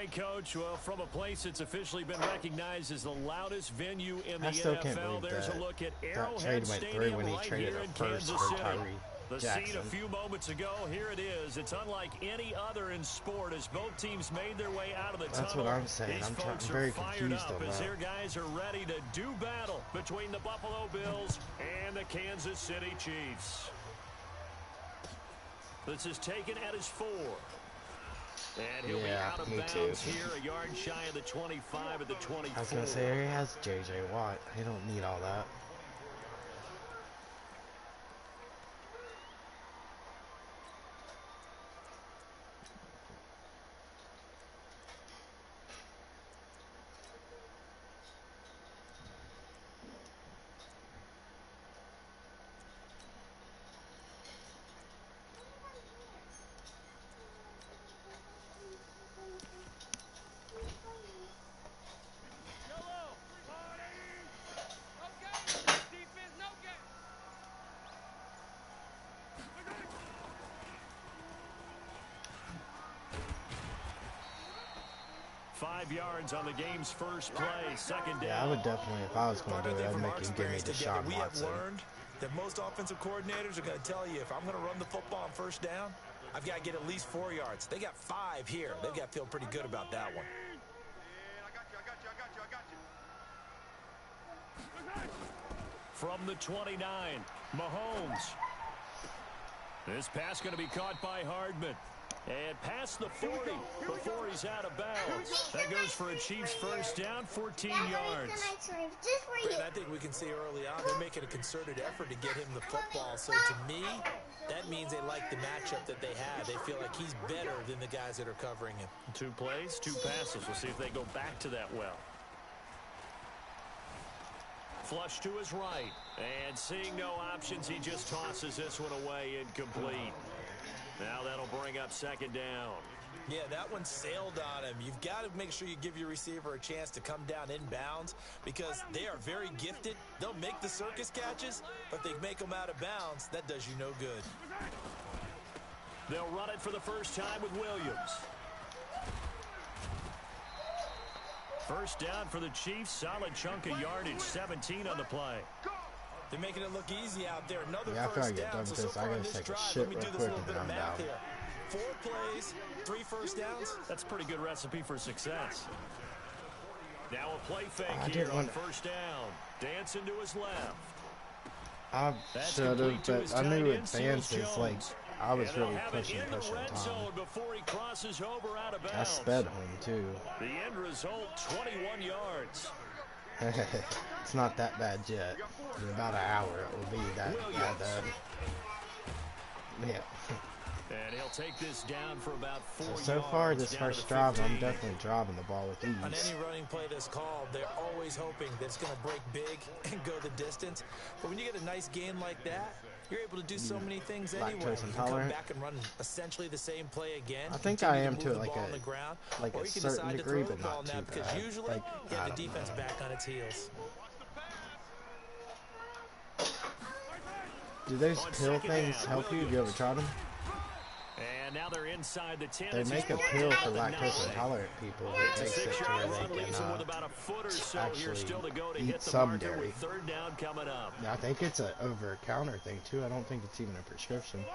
right, Coach. Well, from a place that's officially been recognized as the loudest venue in the I still NFL, can't believe there's a look at that Arrowhead trade went through Stadium when he right traded here a in first Kansas for City. Tyree The scene Jackson. a few moments ago, here it is. It's unlike any other in sport as both teams made their way out of the tunnel. That's what I'm saying. These I'm folks very are fired confused up on as that. their guys are ready to do battle between the Buffalo Bills and the Kansas City Chiefs. This is taken at his 4. And he'll be out of bounds here, a yard shy of the 25 at the 24. I was going to say, he has J.J. Watt. He don't need all that. Yards on the game's first play, second down. Yeah, I would definitely, if I was going to do it, I'd make him give me Deshaun we have Watson. learned that most offensive coordinators are going to tell you, if I'm going to run the football on first down, I've got to get at least 4 yards. They got 5 here. They've got to feel pretty good about that one. From the 29, Mahomes. This pass going to be caught by Hardman. And past the 40 before he's out of bounds. That goes for a Chiefs first down, 14 yards. Brad, I think we can see early on they're making a concerted effort to get him the football. So to me, that means they like the matchup that they have. They feel like he's better than the guys that are covering him. 2 plays, 2 passes. We'll see if they go back to that well. Flush to his right. And seeing no options, he just tosses this one away incomplete. Now that'll bring up second down. Yeah, that one sailed on him. You've got to make sure you give your receiver a chance to come down inbounds because they are very gifted. They'll make the circus catches, but they make them out of bounds. That does you no good. They'll run it for the first time with Williams. First down for the Chiefs. Solid chunk of yardage, 17 on the play. They're making it look easy out there. Another yeah, first down. down. So I gotta take a shit real quick and then I'm down. 4 plays, 3 first downs. That's a pretty good recipe for success. Now a play fake here on first down. Dancing to his left. I should have, but I knew advances like I was really pushing Tom. I sped home too. The end result, 21 yards. It's not that bad yet. In about an hour it will be that bad. Yeah. And he'll take this down for about 4 yards. So far, this first drive, I'm definitely driving the ball with ease. On any running play that's called, they're always hoping that it's going to break big and go the distance. But when you get a nice gain like that, you're able to do so many things anyway. You can come back and run essentially the same play again. I think I am to like a certain degree, but not too bad. Because usually, you have the defense back on its heels. Do those pill things help you? Have you ever tried them? And now they're inside the 10. They make a pill for lactose intolerant people that takes it to where they can actually eat some dairy. Third down coming up. Yeah, I think it's an over-the-counter thing too. I don't think it's even a prescription.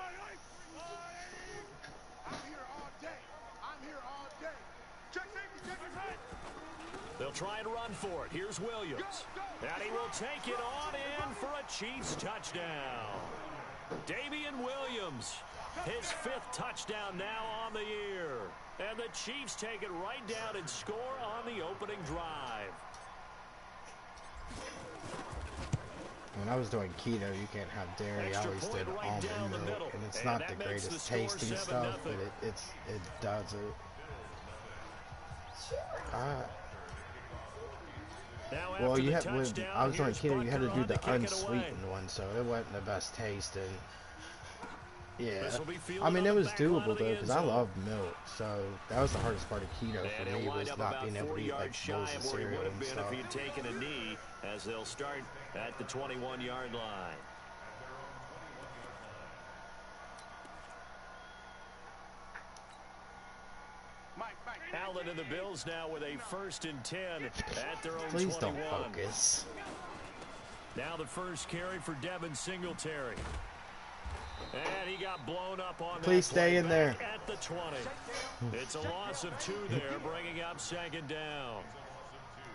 They'll try and run for it. Here's Williams. And he will take it on in for a Chiefs touchdown. Damian Williams. His 5th touchdown now on the year. And the Chiefs take it right down and score on the opening drive. When I was doing keto, you can't have dairy. I always did almond milk, and it's not the greatest tasting stuff, but it does it. Well, you had when I was doing keto, you had to do the unsweetened one, so it wasn't the best taste. And yeah, I mean it was doable though, because I love milk. So that was the hardest part of keto for me, was not being able to eat like bowls of cereal and stuff. If he'd taken a knee, as they'll start at the 21-yard line. Allen and the Bills now with a 1st and 10 at their own 21. Please don't focus. Now the first carry for Devin Singletary. And he got blown up on Please stay in there. At the 20. It's a loss of 2 there, bringing up 2nd down.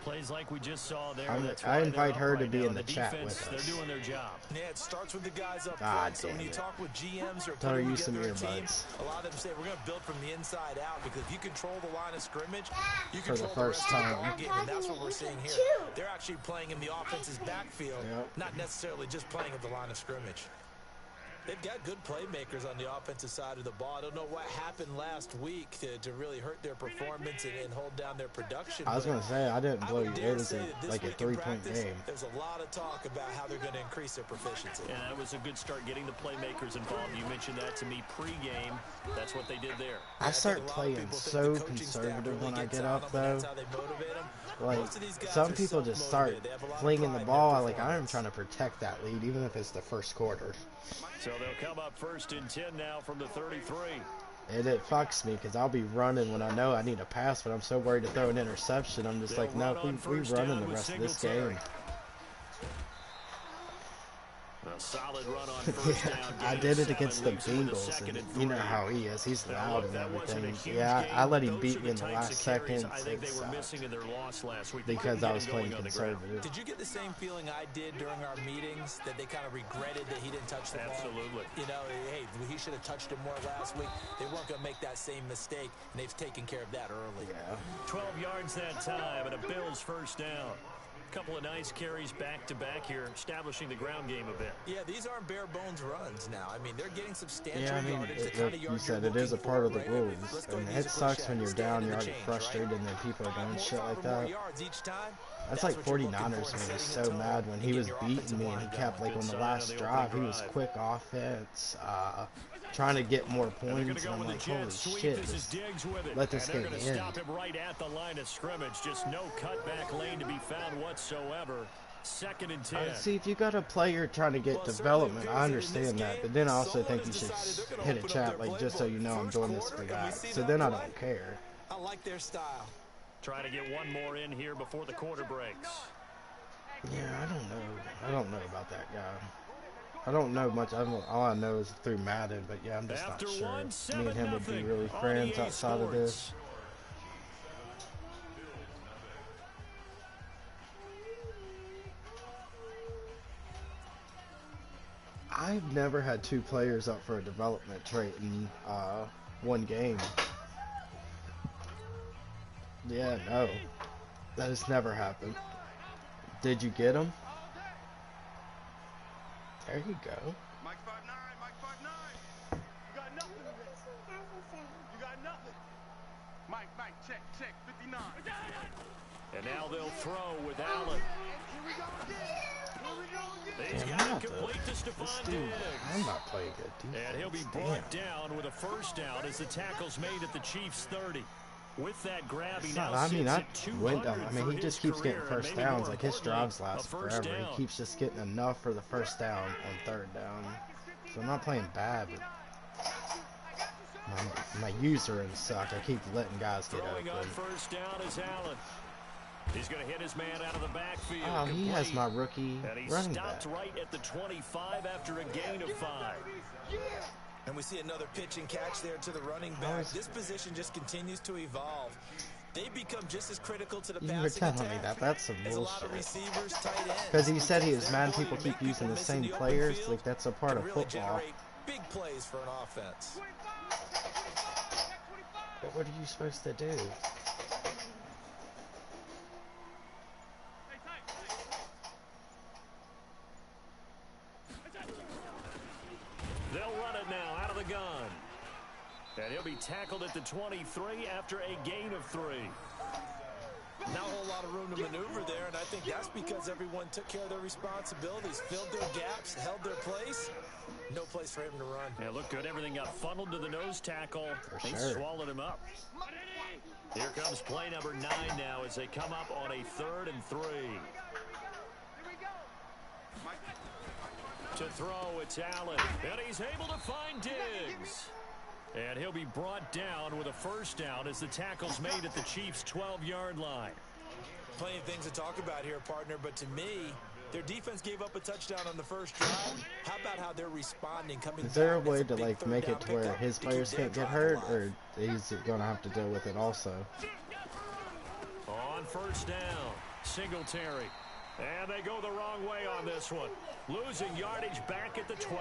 Plays like we just saw there. I invite her to be in the chat with us. They're doing their job. Yeah, it starts with the guys up front. So when you talk with GMs or tell her use some earbuds. A lot of them say we're going to build from the inside out because if you control the line of scrimmage, you for control the first time. Game, and that's what we're seeing here. They're actually playing in the offense's backfield, not necessarily just playing at the line of scrimmage. They've got good playmakers on the offensive side of the ball. I don't know what happened last week to really hurt their performance and hold down their production. I was going to say, I didn't blow you. It was like a 3-point game. There's a lot of talk about how they're going to increase their proficiency. And that was a good start getting the playmakers involved. You mentioned that to me pregame. That's what they did there. I start playing so conservative when I get up, though. Like, some people just start flinging the ball. Like, I'm trying to protect that lead, even if it's the first quarter. So they'll come up 1st and 10 now from the 33. And it fucks me because I'll be running when I know I need a pass, but I'm so worried to throw an interception. I'm just like, no, we running the rest of this game. A solid run on 1st down. I did it against the Bengals, and you know how he is. He's loud and everything. Yeah, I let him beat me in the last second. Because I was playing conservative. Did you get the same feeling I did during our meetings, that they kind of regretted that he didn't touch the ball? Absolutely. You know, hey, he should have touched him more last week. They weren't going to make that same mistake, and they've taken care of that early. Yeah. 12 yards that time, and a Bills 1st down. Couple of nice carries back-to-back here, establishing the ground game a bit. Yeah, these aren't bare-bones runs now. I mean, they're getting substantial yardage. You said it is a part of the rules. And it sucks when you're down, you're already frustrated, and then people are doing shit like that. That's like 49ers made me so mad when he was beating me, and he kept, like, on the last drive, he was quick offense, trying to get more points, and I'm like, holy shit, just let this game end. Stop him right at the line of scrimmage. Just no cutback lane to be found whatsoever. 2nd and 10. See, if you got a player trying to get development, I understand that, but then I also think you should hit a chat, like, just so you know I'm doing this for that. So then I don't care. I like their style. Trying to get one more in here before the quarter breaks. Yeah, I don't know about that guy. I don't know much. All I know is through Madden, but yeah, I'm just not sure. Me and him would be really friends outside of this. I've never had 2 players up for a development trait in one game. Yeah, no. That has never happened. Did you get him? There you go. Mike 5'9", Mike 5'9". You got nothing. You got nothing. Mike, check, 59. And now they'll throw with Allen. He's got to complete to Stephon Diggs. I'm not playing good defense. And he'll be brought down with a 1st down as the tackle's made at the Chiefs' 30. With that grab, he now he just keeps getting 1st downs. Like, his drives last forever. He keeps just getting enough for the 1st down on 3rd down. So I'm not playing bad, but my users suck. I keep letting guys get open. On 1st down is Allen. He's going to hit his man out of the backfield. Oh, he has my rookie running back. And he stopped right at the 25 after a gain of 5. And we see another pitch and catch there to the running back. This position just continues to evolve. They become just as critical to the passing attack. You were telling me that. That's some bullshit. Because he said he was mad people keep using the same players. Like, that's a part of football. Big plays for an offense. But what are you supposed to do? They'll run it now out of the gun. And he'll be tackled at the 23 after a gain of 3. Not a whole lot of room to maneuver there, and I think that's because everyone took care of their responsibilities, filled their gaps, held their place. No place for him to run. Yeah, looked good. Everything got funneled to the nose tackle. They swallowed him up. Here comes play number 9 now as they come up on a 3rd and 3. To throw, it's Allen. And he's able to find Diggs. And he'll be brought down with a first down as the tackle's made at the Chiefs' 12-yard line. Plenty of things to talk about here, partner, but to me, their defense gave up a touchdown on the first drive. How about how they're responding? Is there a way to like make it to where his players can't get hurt, or he's going to have to deal with it also? On first down, Singletary. And they go the wrong way on this one. Losing yardage back at the 12.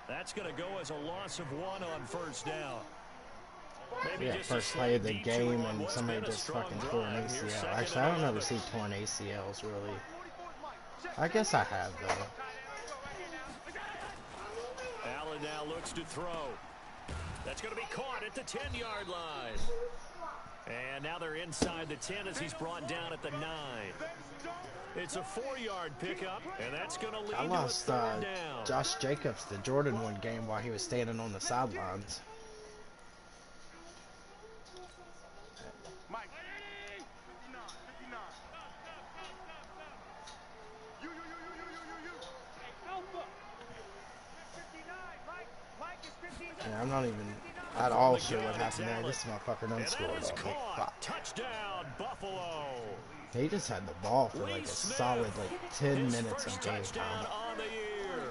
That's going to go as a loss of 1 on first down. Maybe yeah, first play of the game and somebody just fucking tore an ACL. Actually, I don't ever see torn ACLs, really. I guess I have, though. Allen now looks to throw. That's going to be caught at the 10-yard line. And now they're inside the 10 as he's brought down at the 9. It's a 4-yard pickup, and that's going to lead I lost to a third down. Josh Jacobs, the Jordan 1 game, while he was standing on the sidelines. Mike. 59. Yeah, I'm not even at all sure what happened there. This motherfucker done scored on me. Fuck. Touchdown, Buffalo. He just had the ball for like a solid 10 minutes of game time. On the year.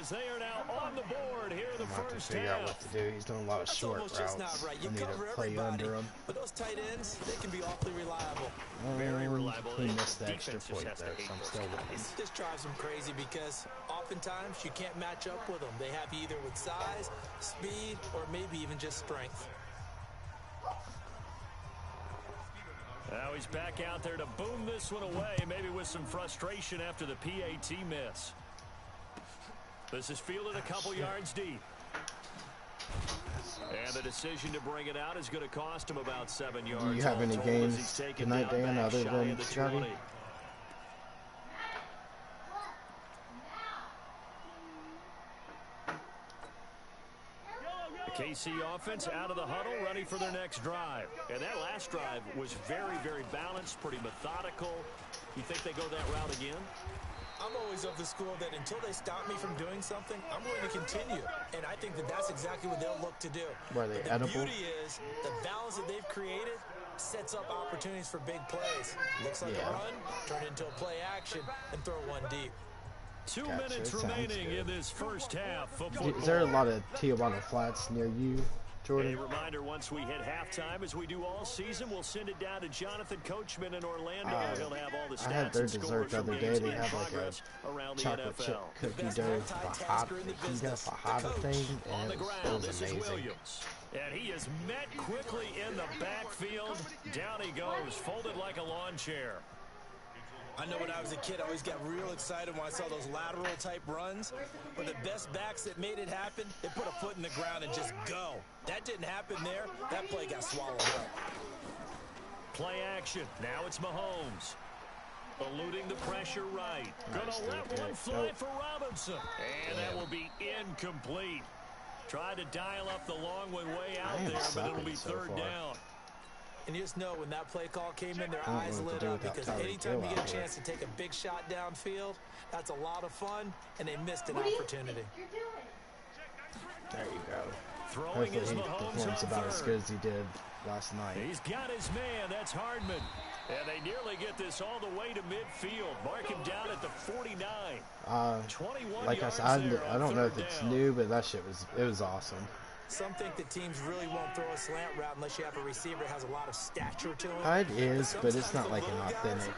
As they are now on the board here in the I'm first to figure half. out what to do. He's doing a lot of short routes. Right. I need to play under him. But those tight ends, they can be awfully reliable. Very reliable. He missed the extra point there, so I'm still winning. This drives them crazy because oftentimes you can't match up with them. They have you either with size, speed, or maybe even just strength. Now he's back out there to boom this one away, maybe with some frustration after the PAT miss. This is fielded a couple yards deep. And the decision to bring it out is going to cost him about 7 yards. Do you have any games tonight, Dan, other than Scotty? The KC offense out of the huddle, ready for their next drive. And that last drive was very, very balanced, pretty methodical. You think they go that route again? I'm always of the school that until they stop me from doing something, I'm going to continue. And I think that that's exactly what they'll look to do. Were they edible? The beauty is the balance that they've created sets up opportunities for big plays. Looks like a run, turn it into a play action, and throw one deep. 2 minutes remaining in this first half of football. Is there a lot of Tijuana flats near you, Jordan? A reminder, once we hit halftime, as we do all season, we'll send it down to Jonathan Coachman in Orlando. He'll have all the stats. I had their dessert the other day. They have like a chocolate chip cookie dough fajada thing, and it was amazing. And he is met quickly in the backfield. Down he goes, folded like a lawn chair. I know when I was a kid, I always got real excited when I saw those lateral-type runs. But the best backs that made it happen, they put a foot in the ground and just go. That didn't happen there. That play got swallowed up. Play action. Now it's Mahomes. Eluding the pressure right. Gonna let one fly for Robinson. And that will be incomplete. Tried to dial up the long one way out there, but it'll be third down. And you just know when that play call came in, their eyes lit up because anytime you get a chance to take a big shot downfield, that's a lot of fun, and they missed an opportunity. There you go. Throwing his Hopefully he performs about as good as he did last night. He's got his man. That's Hardman. And they nearly get this all the way to midfield. Mark him down at the 49. 21 like I said, I don't know if it's new, but that shit was awesome. Some think that teams really won't throw a slant route unless you have a receiver that has a lot of stature to him. It is, but it's not like an authentic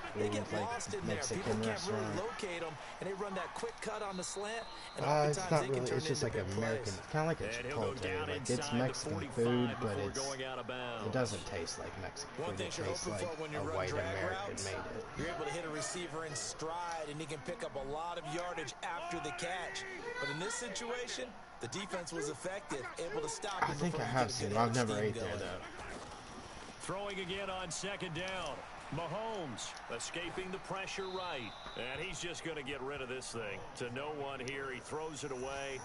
Mexican restaurant. Really locate them, and they run that quick cut on the slant. And it's not really. It's just like American. It's kind of like a Chipotle. Like it's Mexican food, but it doesn't taste like Mexican food. It tastes like a white American made it. You're able to hit a receiver in stride, and he can pick up a lot of yardage after the catch. But in this situation, the defense was effective, able to stop him. I think I have seen. I've never ate there though. Throwing again on second down. Mahomes escaping the pressure right. And he's just going to get rid of this thing. To no one here. He throws it away.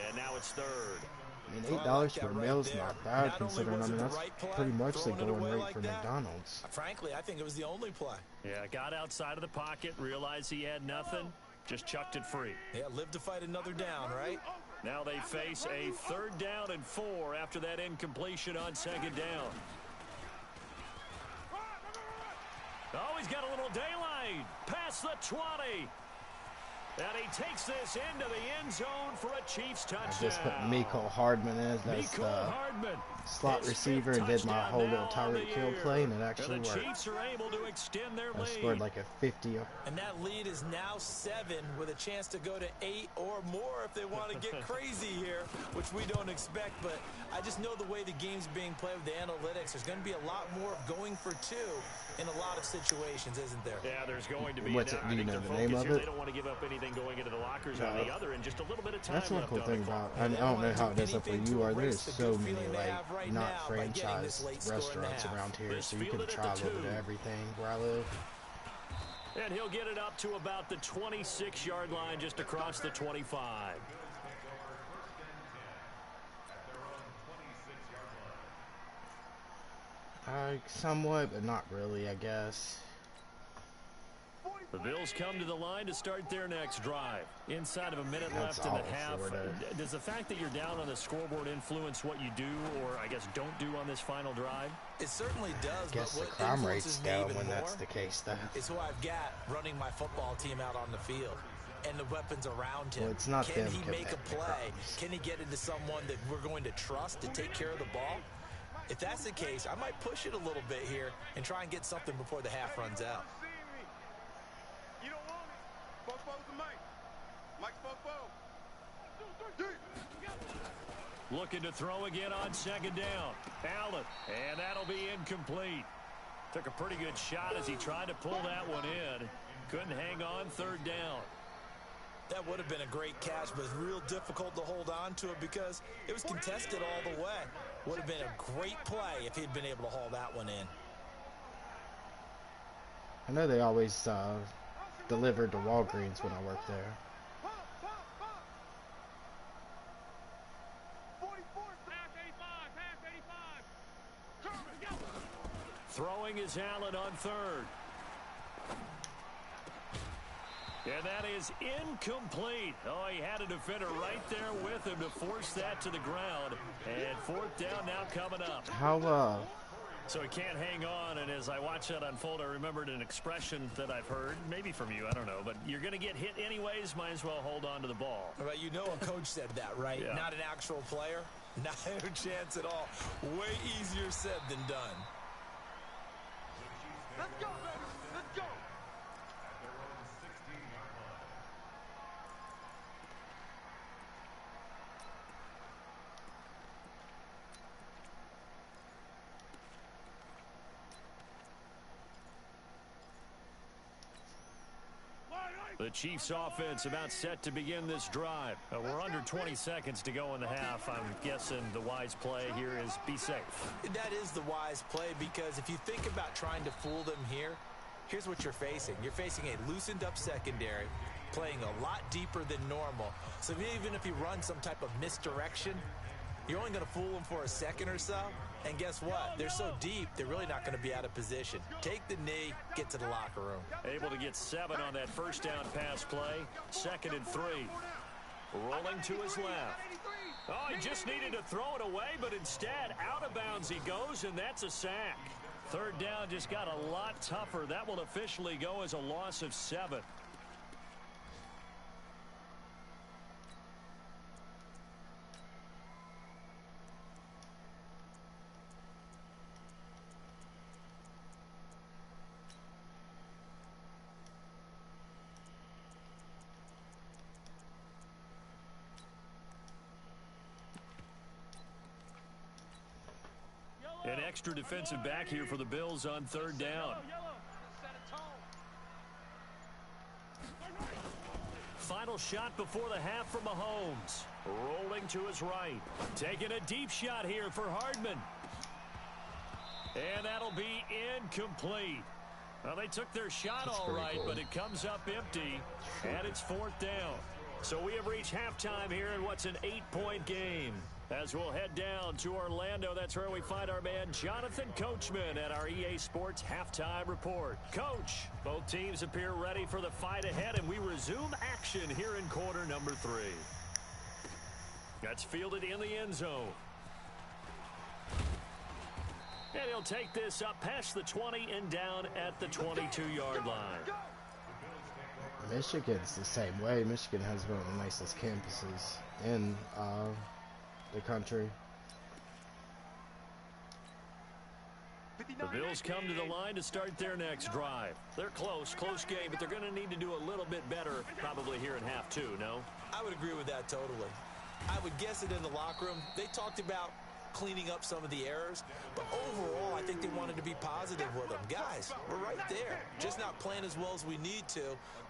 And now it's third. I mean, $8 for a meal is not bad considering, I mean, that's pretty much the going rate for McDonald's. Frankly, I think it was the only play. Yeah, got outside of the pocket, realized he had nothing, just chucked it free. Yeah, live to fight another down, right? Now they face a 3rd down and 4 after that incompletion on 2nd down. Oh, he's got a little daylight. Past the 20. And he takes this into the end zone for a Chiefs touchdown. I just put Mecole Hardman as that's the slot receiver and did my whole little Tyreek Hill play, and it actually worked. Chiefs are able to extend their lead. I scored like a 50. And that lead is now 7 with a chance to go to 8 or more if they want to get crazy here, which we don't expect. But I just know the way the game's being played with the analytics, there's going to be a lot more of going for 2 in a lot of situations, isn't there? Yeah, there's going to be. What's it? Do you know the name of it? They don't want to give up anything going into the lockers on the other, and just a little bit of time. That's one cool thing about. I don't know how it is up where you are. There's so many like not franchise restaurants around here, so you can travel to everything where I live. And he'll get it up to about the 26-yard line, just across the 25. Somewhat, but not really, I guess. The Bills come to the line to start their next drive. Inside of a minute left in the half. Does the fact that you're down on the scoreboard influence what you do, or I guess don't do on this final drive? It certainly does. I guess the crime rate's down when that's the case, though. It's who I've got running my football team out on the field. And the weapons around him. Well, it's not Can he make a play? Can he get into someone that we're going to trust to take care of the ball? If that's the case, I might push it a little bit here and try and get something before the half runs out. You don't want it. Fofo's the Mike. Mike's Fofo. Looking to throw again on 2nd down. Allen, and that'll be incomplete. Took a pretty good shot as he tried to pull that one in. Couldn't hang on 3rd down. That would have been a great catch, but it's real difficult to hold on to it because it was contested all the way. Would have been a great play if he'd been able to haul that one in. I know they always delivered to Walgreens when I worked there. Throwing is Allen on 3rd. And that is incomplete. Oh, he had a defender right there with him to force that to the ground. And 4th down now coming up. How, So he can't hang on, and as I watch that unfold, I remembered an expression that I've heard, maybe from you, I don't know, but you're going to get hit anyways, might as well hold on to the ball. But you know a coach said that, right? Yeah. Not an actual player? Not a chance at all. Way easier said than done. Let's go, baby. Let's go. The Chiefs offense about set to begin this drive. We're under 20 seconds to go in the half. I'm guessing the wise play here is be safe. That is the wise play because if you think about trying to fool them here, here's what you're facing. You're facing a loosened up secondary, playing a lot deeper than normal. So even if you run some type of misdirection, you're only going to fool them for a second or so. And guess what? They're so deep, they're really not going to be out of position. Take the knee, get to the locker room. Able to get 7 on that 1st down pass play. 2nd and 3. Rolling to his left. Oh, he just needed to throw it away, but instead, out of bounds he goes, and that's a sack. 3rd down just got a lot tougher. That will officially go as a loss of 7. An extra defensive back here for the Bills on 3rd down. Final shot before the half from Mahomes. Rolling to his right. Taking a deep shot here for Hardman. And that'll be incomplete. Well, they took their shot all right, cool. But it comes up empty, and it's 4th down. So we have reached halftime here in what's an 8-point game. As we'll head down to Orlando, that's where we find our man Jonathan Coachman at our EA Sports Halftime Report. Coach, both teams appear ready for the fight ahead, and we resume action here in quarter number 3. That's fielded in the end zone. And he'll take this up past the 20 and down at the 22-yard line. Michigan's the same way. Michigan has one of the nicest campuses in the country. The Bills come to the line to start their next drive. They're close game, but they're going to need to do a little bit better probably here in half two, no? I would agree with that totally. I would guess it in the locker room. They talked about cleaning up some of the errors, but overall, I think they wanted to be positive with them. Guys, we're right there. Just not playing as well as we need to.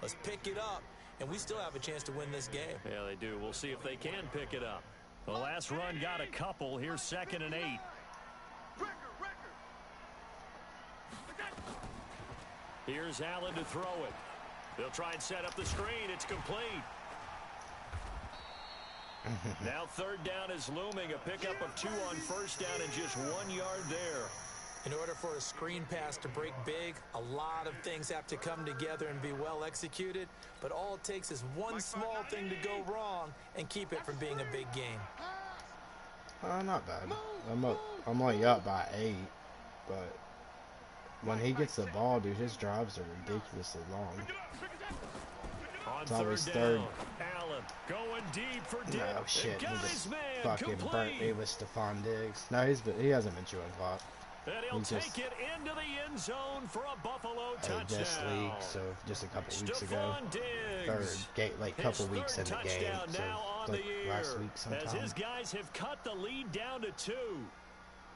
Let's pick it up, and we still have a chance to win this game. Yeah, they do. We'll see if they can pick it up. The last run got a couple. Here's 2nd and 8. Here's Allen to throw it. They'll try and set up the screen. It's complete. Now 3rd down is looming. A pickup of 2 on 1st down and just 1 yard there. In order for a screen pass to break big, a lot of things have to come together and be well executed. But all it takes is one small thing to go wrong and keep it from being a big game. Not bad. I'm only up by 8, but when he gets the ball, dude, his drives are ridiculously long. It's always 3rd. Allen going deep for Diggs. No shit, he just fucking burnt me with Stephon Diggs. No, he hasn't been chewing clock. And he'll take it into the end zone for a Buffalo touchdown. This week, so just a couple weeks ago. Couple weeks in the game, so like last week sometime. As his guys have cut the lead down to 2.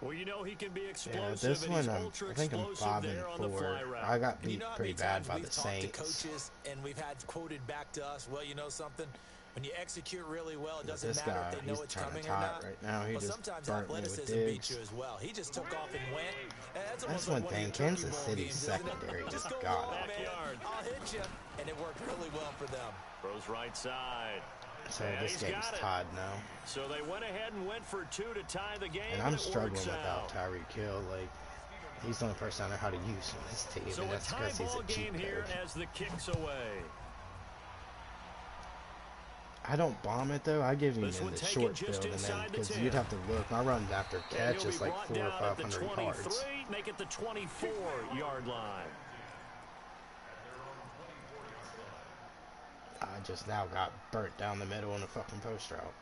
Well, you know he can be explosive. Yeah, this one, I think I'm 5-4. I got beat pretty bad by the Saints. Coaches, and we've had quoted back to us, well, you know something? When you execute really well, it doesn't matter if they know it's coming or not. Right now, he but just sometimes burnt me with athleticism Diggs. beats you as well. He just took off and went. That's one thing. Kansas City's secondary just got it. I'll hit you, and it worked really well for them. Throws right side. So this game's tied now. So they went ahead and went for 2 to tie the game. And I'm struggling without Tyreek Hill. Like, he's the only person I know how to use on this team, so and that's because he's a cheat here as the kicks away. I don't bomb it though. I give him in the short field, and then because you'd have to look. My runs after catch is like 400 or 500 yards. Make it the 24-yard line. I just now got burnt down the middle in a fucking post route.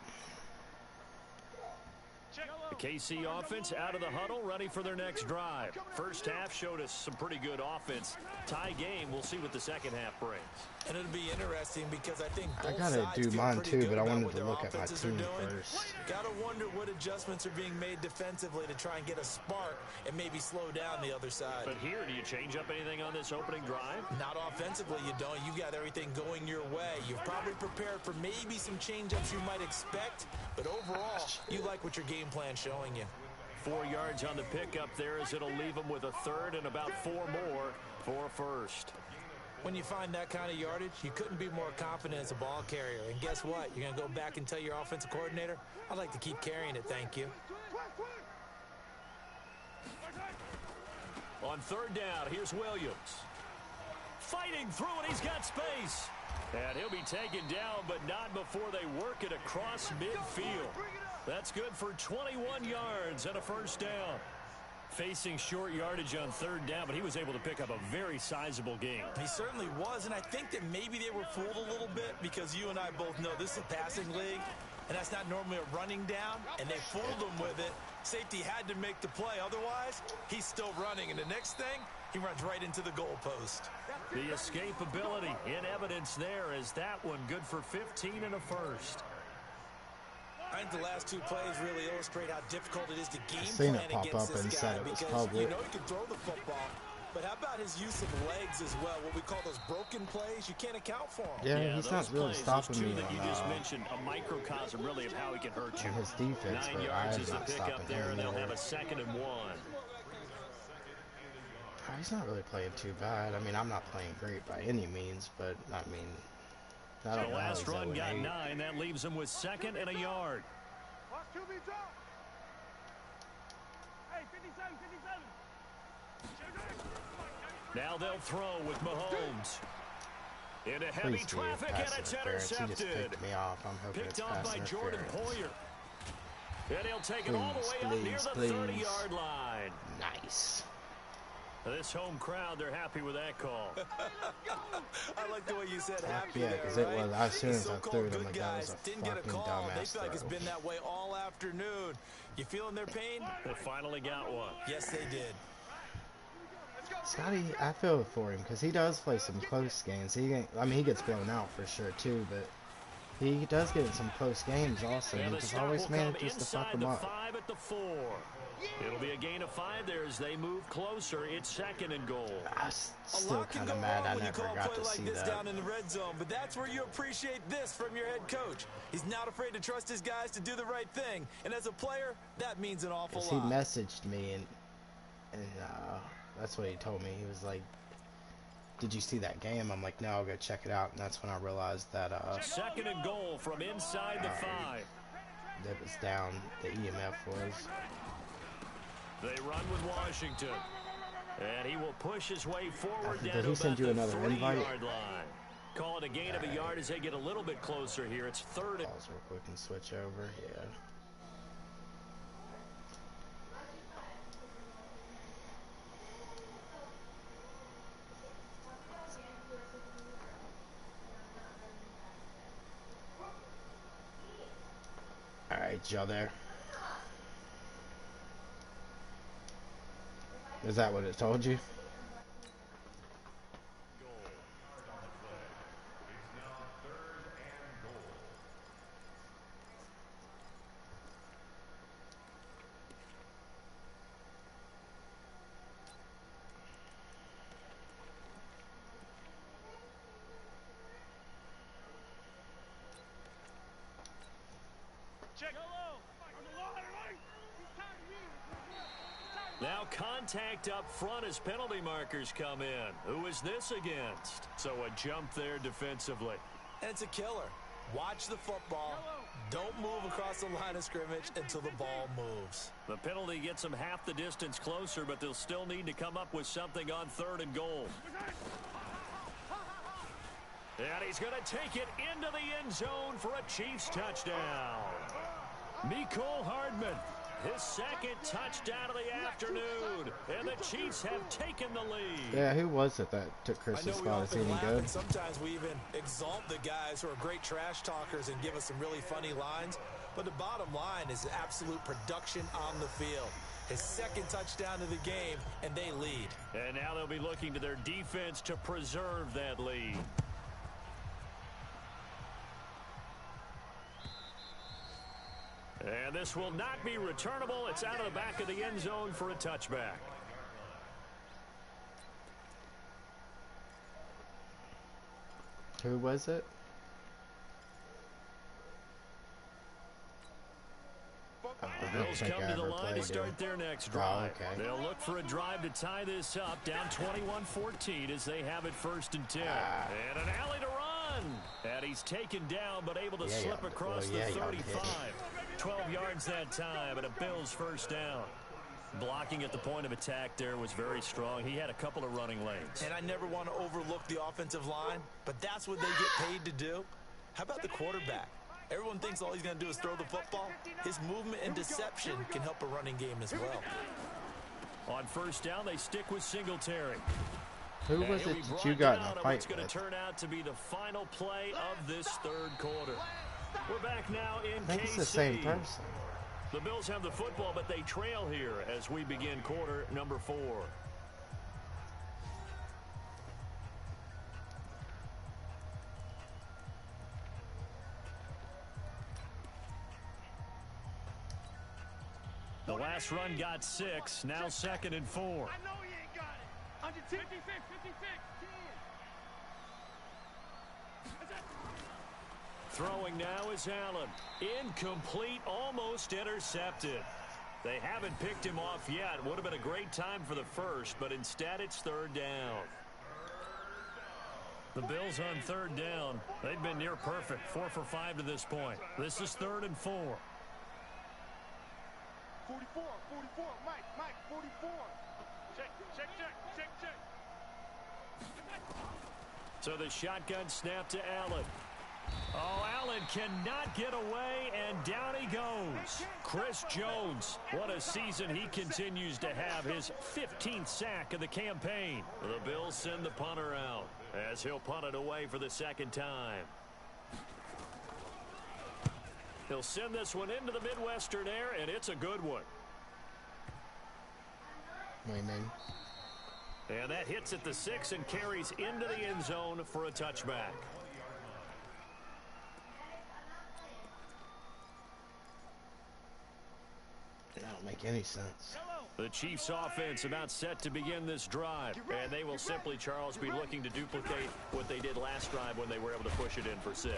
The KC offense out of the huddle, ready for their next drive. First half showed us some pretty good offense. Tie game, we'll see what the second half brings. And it'll be interesting because I think both I gotta sides do mine too, but I wanted to look at my team first. Gotta wonder what adjustments are being made defensively to try and get a spark and maybe slow down the other side. But here, do you change up anything on this opening drive? Not offensively, you don't. You've got everything going your way. You've probably prepared for maybe some change-ups you might expect, but overall, you like what your game plan's showing you. 4 yards on the pickup there as it'll leave them with a 3rd and about 4 more for a 1st. When you find that kind of yardage, you couldn't be more confident as a ball carrier. And guess what? You're going to go back and tell your offensive coordinator, I'd like to keep carrying it, thank you. On 3rd down, here's Williams. Fighting through it, he's got space. And he'll be taken down, but not before they work it across midfield. That's good for 21 yards and a 1st down. Facing short yardage on 3rd down, but he was able to pick up a very sizable gain. He certainly was, and I think that maybe they were fooled a little bit because you and I both know this is a passing league, and that's not normally a running down, and they fooled him with it. Safety had to make the play. Otherwise, he's still running, and the next thing, he runs right into the goalpost. The escapability in evidence there as that one good for 15 and a 1st. I think the last 2 plays really illustrate how difficult it is to game seen plan it pop against up this and guy said it was because public. you know he can throw the football. But how about his use of legs as well? What we call those broken plays, you can't account for them. Yeah, he's not really stopping me that on you just mentioned, a microcosm really of how he can hurt you. His defense, 9 but yards I is am the not pickup stopping there, him. and they'll have a 2nd and 1. He's not really playing too bad. I mean, I'm not playing great by any means, but I mean, I don't the know. last run got 9. That leaves him with 2nd and a yard. Now they'll throw with Mahomes. Into heavy traffic, and it's intercepted. He just picked me off. I'm hoping Picked it's off pass by Jordan interference. Poyer. And he'll take it all the way up near the 30-yard line. Nice. This home crowd, they're happy with that call. I like the way you said happy. Yeah, because it was, as soon as I threw it, I'm like, that was a didn't get a fucking call. dumbass They feel like it's throw. been that way all afternoon. You feeling their pain? They finally got one. Yes, they did. Scotty, I feel for him because he does play some close games. I mean, he gets blown out for sure too, but he does get in some close games also. He just always manages to fuck them up. 5 at the 4. It'll be a gain of 5 there as they move closer. It's 2nd and goal. I'm still kind of mad I never got to see that. Down in the red zone, but that's where you appreciate this from your head coach. He's not afraid to trust his guys to do the right thing, and as a player, that means an awful lot. He messaged me and that's what he told me. He was like, "Did you see that game?" I'm like, "No, I'll go check it out." And that's when I realized that 2nd and goal from inside the 5. That was down. The EMF was. They run with Washington. And he will push his way forward down Did he send you another invite? 3-yard line. Call it a gain of a yard as they get a little bit closer here. It's 3rd. Pause real quick and switch over. Yeah. All right, y'all there? Is that what it told you? Now contact up front as penalty markers come in. Who is this against? So a jump there defensively. And it's a killer. Watch the football. Don't move across the line of scrimmage until the ball moves. The penalty gets them half the distance closer, but they'll still need to come up with something on 3rd and goal. And he's going to take it into the end zone for a Chiefs touchdown. Mecole Hardman, his 2nd touchdown of the afternoon, and the Chiefs have taken the lead. Yeah, who was it that took Chris's spot? Is he any good? Sometimes we even exalt the guys who are great trash talkers and give us some really funny lines, but the bottom line is absolute production on the field. His 2nd touchdown of the game, and they lead. And now they'll be looking to their defense to preserve that lead. And this will not be returnable. It's out of the back of the end zone for a touchback. Who was it? The Bills come to the line to start their next drive. Oh, okay. They'll look for a drive to tie this up, down 21-14 as they have it 1st and 10. And an alley to run. And he's taken down, but able to slip across the 35. 12 yards that time, and a Bills 1st down. Blocking at the point of attack there was very strong. He had a couple of running lanes. And I never want to overlook the offensive line, but that's what they get paid to do. How about the quarterback? Everyone thinks all he's going to do is throw the football. His movement and deception can help a running game as well. On 1st down, they stick with Singletary. Who was it that you got in a fight with? It's going to turn out to be the final play of this 3rd quarter. We're back now in KC. I think it's the same person. The Bills have the football, but they trail here as we begin quarter number 4. The last run got 6, now 2nd and 4. I know he ain't got it. 56, 56, 10. Throwing now is Allen. Incomplete, almost intercepted. They haven't picked him off yet. Would have been a great time for the 1st, but instead it's 3rd down. The Bills on 3rd down. They've been near perfect, 4 for 5 to this point. This is 3rd and 4. 44, 44, Mike, 44. Check. So the shotgun snap to Allen. Oh, Allen cannot get away, and down he goes. Chris Jones, what a season he continues to have, his 15th sack of the campaign. The Bills send the punter out as he'll punt it away for the second time. He'll send this one into the Midwestern air, and it's a good one. Amen. And that hits at the 6 and carries into the end zone for a touchback. That don't make any sense. The Chiefs offense about set to begin this drive, and they will simply, Charles, be looking to duplicate what they did last drive when they were able to push it in for 6.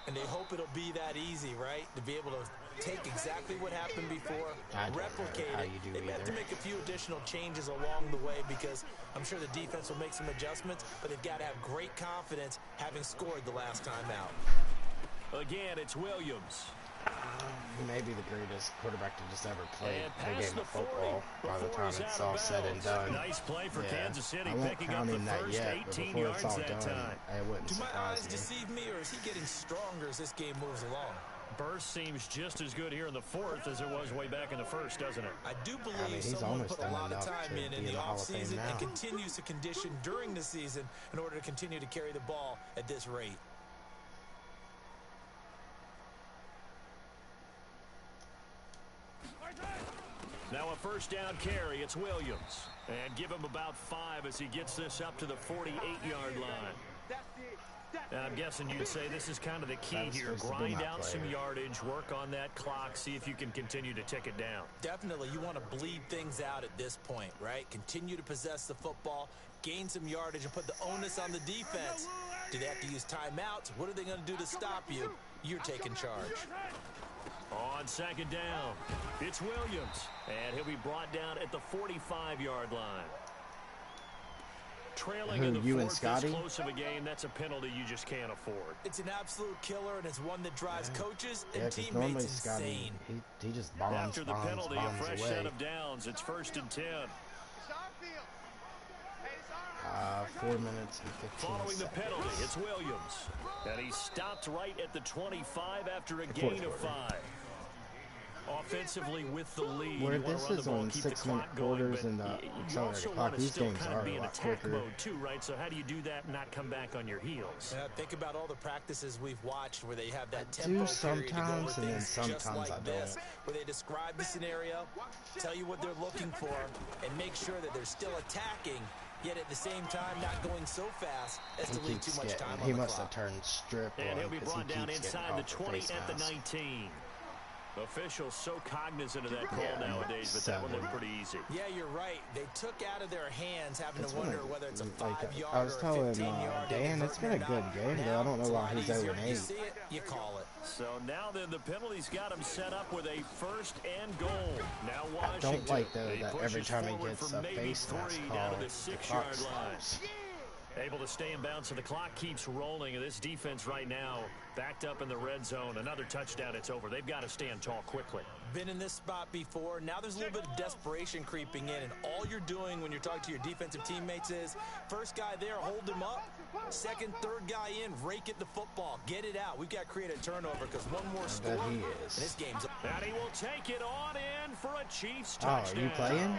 And they hope it'll be that easy, right? To be able to take exactly what happened before, replicate it. They may have to make a few additional changes along the way because I'm sure the defense will make some adjustments, but they've got to have great confidence having scored the last time out. Again, it's Williams. He may be the greatest quarterback to just ever play the game of football by the time it's all said and done. Nice play for Kansas City, I won't picking count up him the that first yet, 18 but before yards it's all that done, time. it wouldn't Do my eyes surprise me. deceive me, or is he getting stronger as this game moves along? Burst seems just as good here in the 4th as it was way back in the 1st, doesn't it? I do believe he's someone almost put a done lot of enough time to in be the in the Hall of Fame offseason now. and continues to condition during the season in order to continue to carry the ball at this rate. Now a first down carry, it's Williams. And give him about 5 as he gets this up to the 48-yard line. And I'm guessing you'd say this is kind of the key here. Grind out some yardage, work on that clock, see if you can continue to tick it down. Definitely, you want to bleed things out at this point, right? Continue to possess the football, gain some yardage, and put the onus on the defense. Do they have to use timeouts? What are they going to do to stop you? You're taking charge. On second down, it's Williams, and he'll be brought down at the 45-yard line. Trailing in the 4th, this close of a game, that's a penalty you just can't afford. It's an absolute killer, and it's one that drives coaches and teammates normally insane. Scotty, he just bombs, After the penalty, a fresh away. set of downs. It's 1st and 10. 4 minutes and 15 Following seconds. the penalty, it's Williams. And he stopped right at the 25 after a gain of 5. Offensively with the lead, Where you want this to run is the ball, on keep the 6-minute clock going, quarters but and the you accelerated also clock, want to these still games kind are of be a in lot attack quicker. mode too, right? So how do you do that and not come back on your heels? Think about all the practices we've watched where they have that I tempo do period to go over sometimes, and then things just sometimes like I this, don't. where they describe the scenario, tell you what they're looking for, and make sure that they're still attacking, yet at the same time not going so fast as to leave too much time on the clock. He must have turned strip And on he'll be because brought he down keeps inside the 20 at the 19. Officials so cognizant of that call nowadays, but that one looked pretty easy. Yeah, you're right. They took out of their hands having It's to wonder been whether it's a like 5-yard I was or a telling 15-yard. Dan, it's been a good game, though. I don't know why he's 0-8. You see it, you call it. So now then, the penalty's got him set up with a 1st and goal. Now I Washington, don't like, though, he that pushes every time he forward gets for a maybe face mask 3 call, down to the the 6-yard clock line. stops. Able to stay in bounds, so the clock keeps rolling, and this defense right now backed up in the red zone. Another touchdown, it's over. They've got to stand tall quickly. Been in this spot before. Now there's a little bit of desperation creeping in, and all you're doing when you're talking to your defensive teammates is first guy there, hold him up. Second, third guy in, rake at the football. Get it out. We've got to create a turnover because one more score, and this game's up. And he will take it on in for a Chiefs touchdown. Oh, are you playing?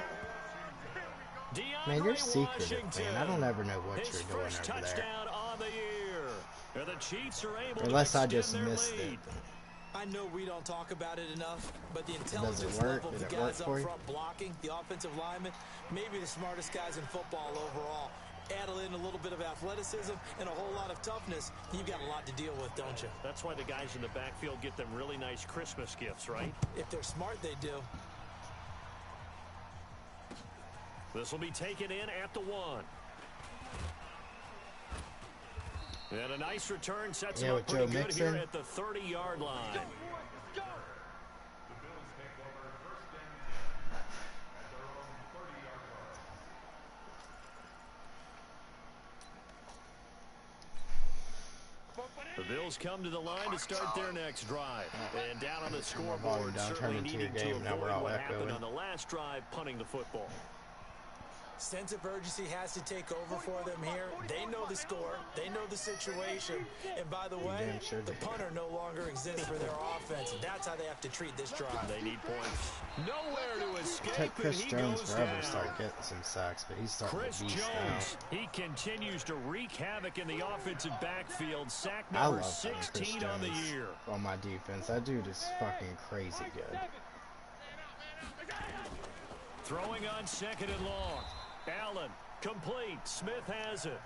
Man, you're secretive, man. I don't ever know what you're doing over touchdown on the year. And the Chiefs are able Unless to I just extend their missed lead. it. I know we don't talk about it enough, but the intelligence work? level of Did the it work guys up for you? front blocking, the offensive linemen, maybe the smartest guys in football overall. Add in a little bit of athleticism and a whole lot of toughness, you've got a lot to deal with, don't you? That's why the guys in the backfield get them really nice Christmas gifts, right? If they're smart, they do. This will be taken in at the 1. And a nice return sets him up pretty good here at the 30-yard line. The Bills come to the line to start their next drive. And down on the scoreboard, certainly needing to avoid what happened on the last drive, punting the football. Sense of urgency has to take over for them here. They know the score. They know the situation. And by the way, the punter no longer exists for their offense. That's how they have to treat this drive. They need points. Nowhere to escape. It took Chris Jones forever to start getting some sacks, but he's starting to beast now. He continues to wreak havoc in the offensive backfield. Sack number 16 on the year. On my defense, that dude is fucking crazy good. Throwing on 2nd and long. Allen, complete. Smith has it.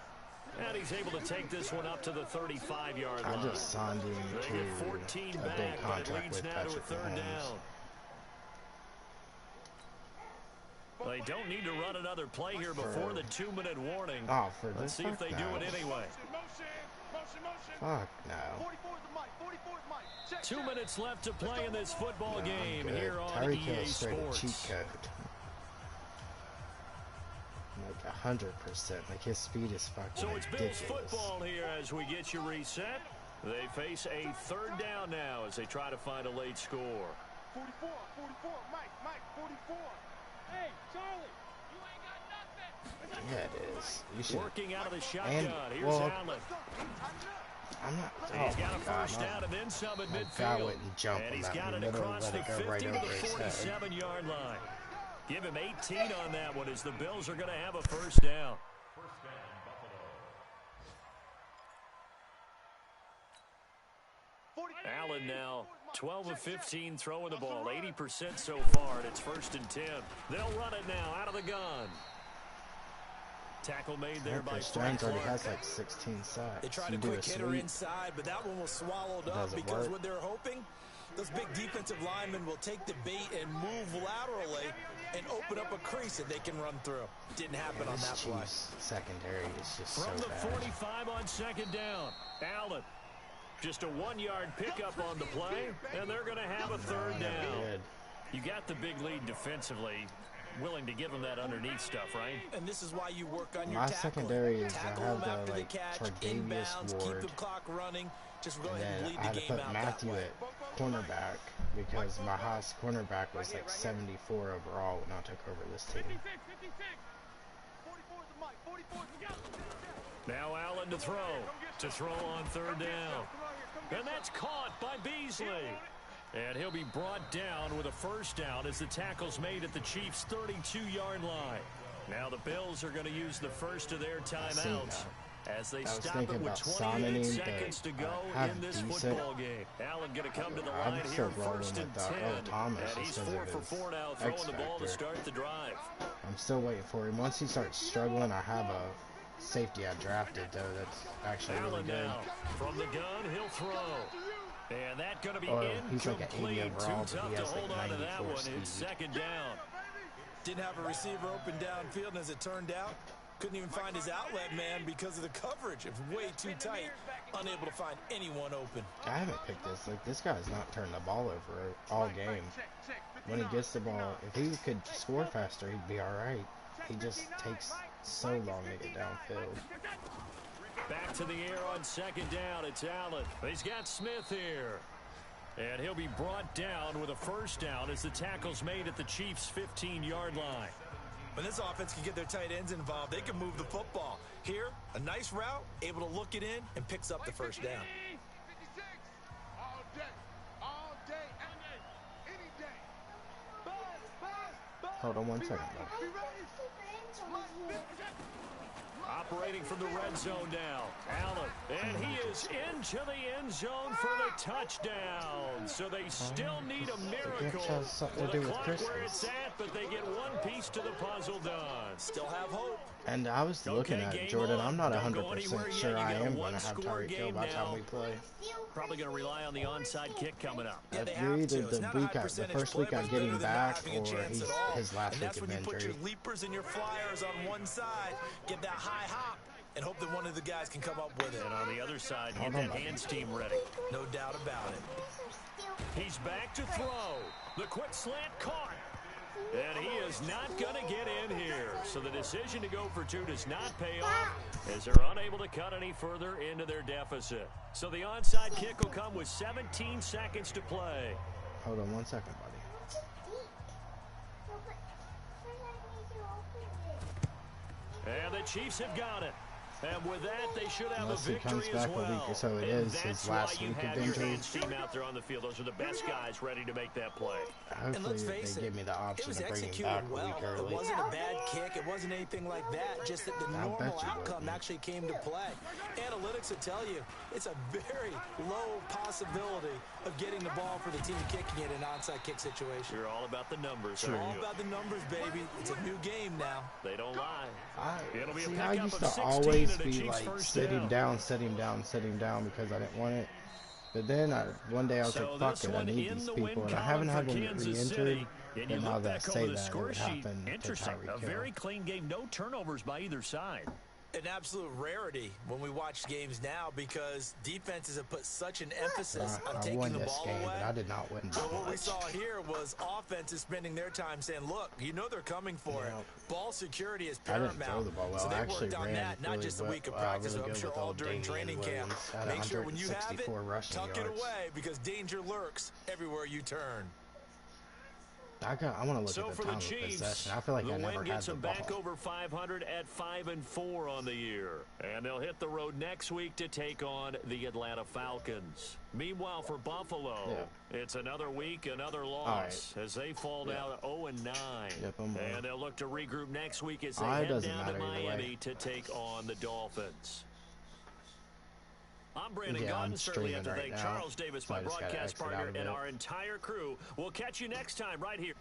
And he's able to take this one up to the 35-yard line. I just signed him to 14 a big contract with Patrick Mahomes. They don't need to run another play here before the 2-minute warning. Oh, for this? Let's see if they do it anyway. Fuck no. 2 minutes left to play in this football game here on Tyreek EA Hill straight Sports. Cheat code. Like 100%. Like his speed is fucking So it's ridiculous. Bills football here as we get you reset. They face a 3rd down now as they try to find a late score. 44, Mike, 44. Hey, Charlie, you ain't got nothing. Yeah, it is. You should. Working out of the shotgun. Here's Allen. I'm not. He's got a first down and then some at midfield. Guy wouldn't jump and on he's that got it middle, across the let it go 50 right to over the his head. 47-yard line. Give him 18 on that one as the Bills are going to have a first down. Allen now 12 of 15 throwing the ball, 80% so far, and it's 1st and 10. They'll run it now out of the gun. Tackle made there by Frank Jones already Clark. has like 16 sacks. They tried a quick hitter inside, but that one was swallowed up because what they're hoping, those big defensive linemen will take the bait and move laterally and open up a crease that they can run through. Didn't happen on that play. Secondary is just From so the bad. 45 on 2nd down, Allen. Just a 1-yard pickup on the play, and they're going to have a 3rd down. You got the big lead defensively. Willing to give them that underneath stuff, right? And this is why you work on your My tackling. secondary is Tackle I have them after the like catch, Tre'Davious inbounds, keep Ward, the clock running. Just go and ahead and then bleed I the had to game put out Matthew that way. at cornerback because my highest cornerback was like 74 overall when I took over this team. 44 Now Allen to throw on 3rd down. And that's caught by Beasley. And he'll be brought down with a first down as the tackle's made at the Chiefs' 32-yard line. Now the Bills are going to use the first of their timeouts as they stop it with 28 seconds to go in this football game. Allen going to come to the line here, 1st and 10. And he's 4 for 4 now, throwing the ball to start the drive. I'm still waiting for him. Once he starts struggling, I have a safety I drafted, though, that's actually really good. Now, from the gun, he'll throw. And that's going to be he's like an 80 incomplete. overall, Too but tough he to has hold like on to that 94 one. speed. It's 2nd down. Didn't have a receiver open downfield, and as it turned out, couldn't even find his outlet man because of the coverage. It was way too tight, unable to find anyone open. I haven't picked this. Like, this guy's not turned the ball over all game. When he gets the ball, if he could score faster, he'd be all right. He just takes so long to get downfield. Back to the air on 2nd down. It's Allen. He's got Smith here. And he'll be brought down with a first down as the tackle's made at the Chiefs' 15-yard line. When this offense can get their tight ends involved, they can move the football. Here, a nice route, able to look it in, and picks up the first down. 56. All day, any day. Buzz. Hold on 1 second, bro. Be ready. Operating from the red zone now, Allen. And he is into the end zone for the touchdown. So they still need a miracle. Something to do with Christmas. Where it's at, but they get one piece to the puzzle done. Still have hope. And I was looking at Jordan. I'm not 100% sure I am going to have Tyreek Hill by the time we play. Probably going to rely on the onside kick coming up. Yeah, You're either the first week I get him back, or he's his last week of injury. That's when you put your leapers and your flyers on one side, get that high hop, and hope that one of the guys can come up with it. And on the other side, get that hands team ready. No doubt about it. He's back to throw. The quick slant caught. And he is not going to get in here. So the decision to go for 2 does not pay off as they're unable to cut any further into their deficit. So the onside kick will come with 17 seconds to play. Hold on 1 second, buddy. And the Chiefs have got it. And with that, they should have Unless a victory as well. A week or so, it is his last week of injury. Team out there on the field. Those are the best guys ready to make that play. Hopefully, they give me the option to bring him back a week early. It wasn't a bad kick. It wasn't anything like that. Just that the normal outcome actually came to play. Analytics will tell you it's a very low possibility of getting the ball for the team kicking it in an onside kick situation. You're all about the numbers. Sure. All about the numbers, baby. It's a new game now. They don't lie. I used to always be like sitting down because I didn't want it. But then one day I was like, fuck it, I need these people. And I haven't had one get re-injured. And now that I say that, it happened to Tyreek Hill. A very clean game. No turnovers by either side. An absolute rarity when we watch games now because defenses have put such an emphasis on taking the ball away. But I did not win. So what we saw here was offenses spending their time saying, look, you know they're coming for it. Ball security is paramount. I didn't throw the ball well. So they actually worked on that, not just a week of practice, but I'm sure all during training camp. Make sure when you have it, tuck it away because danger lurks everywhere you turn. I want to look at the time of possession. I feel like I never had the ball. Back over 500 at 5-4 on the year. And they'll hit the road next week to take on the Atlanta Falcons. Meanwhile, for Buffalo, it's another week, another loss as they fall down 0-9. And they'll look to regroup next week as they head down to Miami to take on the Dolphins. I'm Brandon Gunn. Certainly have to thank Charles Davis, my broadcast partner, and our entire crew. We'll catch you next time right here.